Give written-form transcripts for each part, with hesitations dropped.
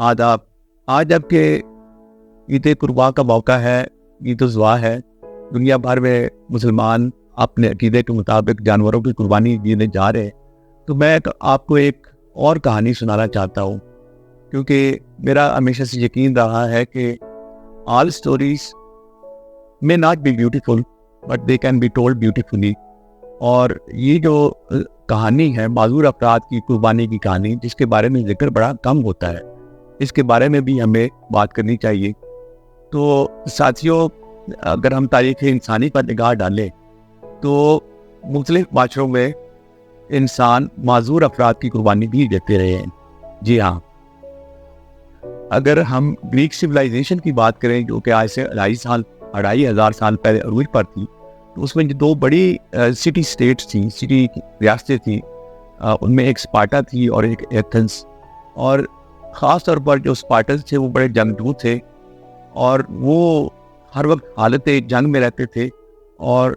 آداب۔ آج اب کہ عید قربا کا موقع ہے، عید الاضحیٰ ہے، دنیا بھر میں مسلمان اپنے عقیدے کے مطابق جانوروں کی قربانی دینے جا رہے ہیں۔ تو میں آپ کو ایک اور کہانی سنانا چاہتا ہوں، کیونکہ میرا ہمیشہ سے یقین رہا ہے کہ all stories may not be beautiful but they can be told beautifully۔ اور یہ جو کہانی ہے معذور افراد کی قربانی کی کہانی، جس کے بارے میں ذکر بڑا کم ہوتا ہے، اس کے بارے میں بھی ہمیں بات کرنی چاہیے۔ تو ساتھیوں، اگر ہم تاریخ انسانی پر نگاہ ڈالیں تو مختلف معاشروں میں انسان معذور افراد کی قربانی بھی دیتے رہے ہیں۔ جی ہاں، اگر ہم گریک سویلائزیشن کی بات کریں جو کہ آج سے 2,500 سال پہلے عروج پر تھی، تو اس میں جو دو بڑی سٹی سٹیٹس تھیں، سٹی ریاستیں تھیں، ان میں ایک اسپارٹا تھی اور ایک ایتھنس۔ اور خاص طور پر جو اسپارٹنس تھے وہ بڑے جنگجو تھے، اور وہ ہر وقت حالت جنگ میں رہتے تھے۔ اور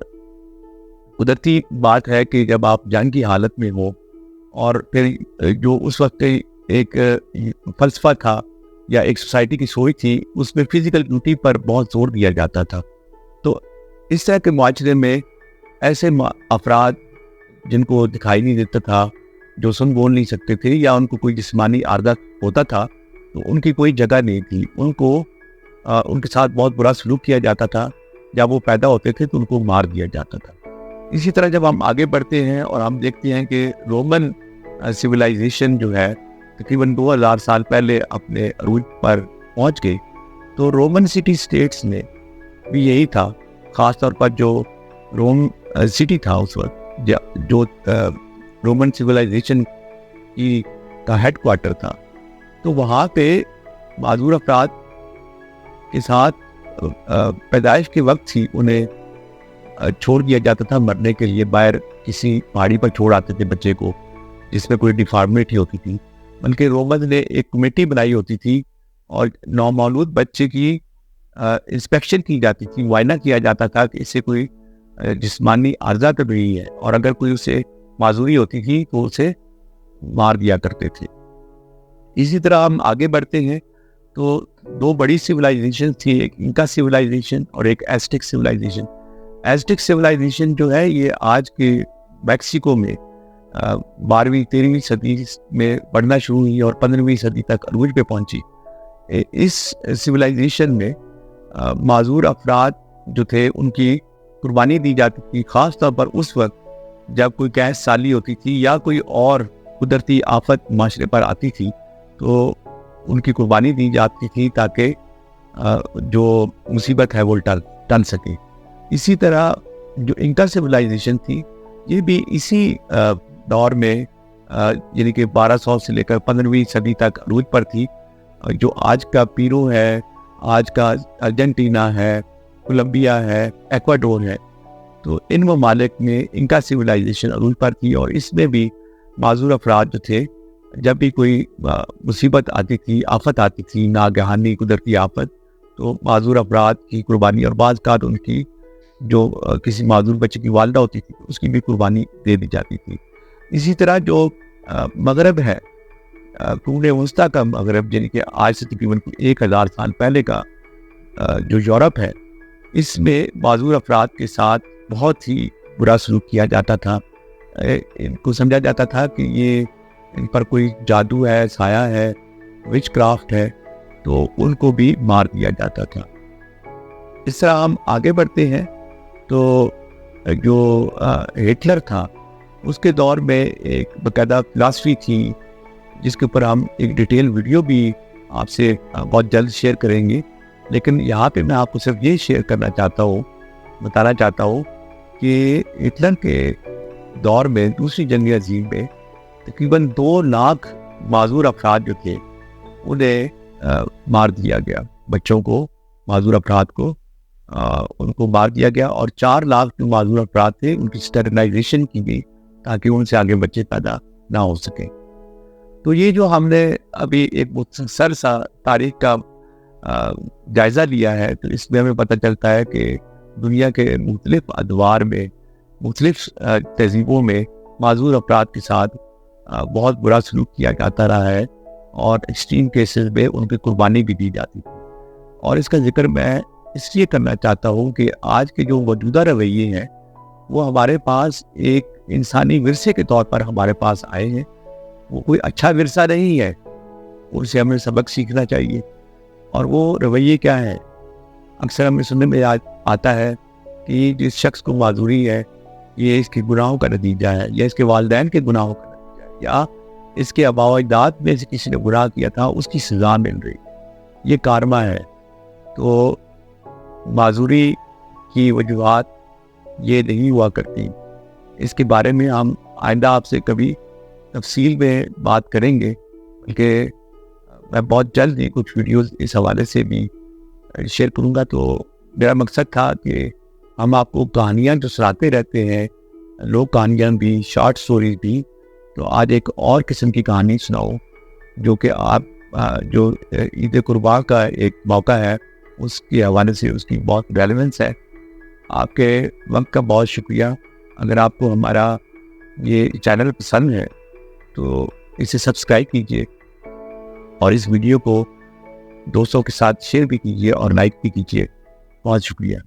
قدرتی بات ہے کہ جب آپ جنگ کی حالت میں ہو، اور پھر جو اس وقت ایک فلسفہ تھا یا ایک سوسائٹی کی سوچ تھی، اس میں فزیکل بیوٹی پر بہت زور دیا جاتا تھا۔ تو اس طرح کے معاشرے میں ایسے افراد جن کو دکھائی نہیں دیتا تھا، جو سن بول نہیں سکتے تھے، یا ان کو کوئی جسمانی عارضہ ہوتا تھا، تو ان کی کوئی جگہ نہیں تھی۔ ان کو ان کے ساتھ بہت برا سلوک کیا جاتا تھا۔ جب وہ پیدا ہوتے تھے تو ان کو مار دیا جاتا تھا۔ اسی طرح جب ہم آگے بڑھتے ہیں اور ہم دیکھتے ہیں کہ رومن سویلائزیشن جو ہے تقریباً 2000 سال پہلے اپنے عروج پر پہنچ گئی، تو رومن سٹی سٹیٹس میں بھی یہی تھا۔ خاص طور پر جو روم سٹی تھا اس وقت، جو رومن سویلائزیشن کی کا ہیڈ کوارٹر تھا، تو وہاں پہ معذور افراد کے ساتھ پیدائش کے وقت ہی انہیں چھوڑ دیا جاتا تھا مرنے کے لیے۔ باہر کسی پہاڑی پر چھوڑ آتے تھے بچے کو جس میں کوئی ڈیفارمیٹی ہوتی تھی، بلکہ رومن نے ایک کمیٹی بنائی ہوتی تھی، اور نومولود بچے کی انسپیکشن کی جاتی تھی، معائنہ کیا جاتا تھا کہ اسے کوئی جسمانی عارضہ تو نہیں ہے، اور اگر کوئی اسے معذوری ہوتی تھی تو اسے مار دیا کرتے تھے۔ اسی طرح ہم آگے بڑھتے ہیں تو دو بڑی سویلائزیشن تھی، ایک انکا سویلائزیشن اور ایک ایزٹیک سویلائزیشن۔ ایزٹیک سویلائزیشن جو ہے یہ آج کے میکسیکو میں 12ویں 13ویں صدی میں بڑھنا شروع ہوئی اور 15ویں صدی تک عروج پہ پہنچی۔ اس سویلائزیشن میں معذور افراد جو تھے ان کی قربانی دی جاتی تھی، خاص طور پر اس وقت جب کوئی قحط سالی ہوتی تھی یا کوئی اور قدرتی آفت معاشرے پر آتی تھی، تو ان کی قربانی دی جاتی تھی تاکہ جو مصیبت ہے وہ ٹل سکے۔ اسی طرح جو انکا سویلائزیشن تھی، یہ بھی اسی دور میں یعنی کہ 1200 سے لے کر 15ویں صدی تک عروج پر تھی۔ جو آج کا پیرو ہے، آج کا ارجنٹینا ہے، کولمبیا ہے، ایکواڈور ہے، تو ان ممالک میں انکا سویلائزیشن عروج پر تھی۔ اور اس میں بھی معذور افراد جو تھے، جب بھی کوئی مصیبت آتی تھی، آفت آتی تھی، ناگہانی قدرتی آفت، تو معذور افراد کی قربانی، اور بعض کا ان کی جو کسی معذور بچے کی والدہ ہوتی تھی اس کی بھی قربانی دے دی جاتی تھی۔ اسی طرح جو مغرب ہے، قرون وسطیٰ کا مغرب، یعنی کہ آج سے تقریباً 1000 سال پہلے کا جو یورپ ہے، اس میں معذور افراد کے ساتھ بہت ہی برا سلوک کیا جاتا تھا۔ ان کو سمجھا جاتا تھا کہ یہ ان پر کوئی جادو ہے، سایہ ہے، وچ کرافٹ ہے، تو ان کو بھی مار دیا جاتا تھا۔ اس طرح ہم آگے بڑھتے ہیں تو جو ہٹلر تھا، اس کے دور میں ایک باقاعدہ فلاسفی تھی جس کے اوپر ہم ایک ڈیٹیل ویڈیو بھی آپ سے بہت جلد شیئر کریں گے، لیکن یہاں پہ میں آپ کو صرف یہ شیئر بتانا چاہتا ہوں کہ ہٹلر کے دور میں دوسری جنگ عظیم میں تقریباً 2 لاکھ معذور افراد جو تھے انہیں مار دیا گیا۔ بچوں کو، معذور افراد کو ان کو مار دیا گیا، اور 4 لاکھ جو معذور افراد تھے ان کی اسٹرلائزیشن کی گئی تاکہ ان سے آگے بچے پیدا نہ ہو سکیں۔ تو یہ جو ہم نے ابھی ایک مختصر سا تاریخ کا جائزہ لیا ہے، تو اس میں ہمیں پتہ چلتا ہے کہ دنیا کے مختلف ادوار میں، مختلف تہذیبوں میں معذور افراد کے ساتھ بہت برا سلوک کیا جاتا رہا ہے، اور ایکسٹریم کیسز میں ان کی قربانی بھی دی جاتی تھی. اور اس کا ذکر میں اس لیے کرنا چاہتا ہوں کہ آج کے جو موجودہ رویے ہیں وہ ہمارے پاس ایک انسانی ورثے کے طور پر ہمارے پاس آئے ہیں. وہ کوئی اچھا ورثہ نہیں ہے, ان سے ہمیں سبق سیکھنا چاہیے. اور وہ رویے کیا ہے؟ اکثر ہمیں سننے میں آتا ہے کہ جس شخص کو معذوری ہے یہ اس کے گناہوں کا نتیجہ ہے, یا اس کے والدین کے گناہوں کا نتیجہ ہے, یا اس کے آباء و اجداد میں سے کسی نے گناہ کیا تھا اس کی سزا مل رہی, یہ کارما ہے. تو معذوری کی وجوہات یہ نہیں ہوا کرتی. اس کے بارے میں ہم آئندہ آپ سے کبھی تفصیل میں بات کریں گے, بلکہ میں بہت جلد ہی کچھ ویڈیوز اس حوالے سے بھی شیئر کروں گا. تو میرا مقصد تھا کہ ہم آپ کو کہانیاں جو سناتے رہتے ہیں, لوگ کہانیاں بھی, شارٹ سٹوریز بھی, تو آج ایک اور قسم کی کہانی سناؤں جو کہ آپ جو عید قربا کا ایک موقع ہے اس کے حوالے سے اس کی بہت ریلیونس ہے. آپ کے وقت کا بہت شکریہ. اگر آپ کو ہمارا یہ چینل پسند ہے تو اسے سبسکرائب کیجیے اور اس ویڈیو کو دوستوں کے ساتھ شیئر بھی کیجیے اور لائک بھی کیجیے. بہت شکریہ.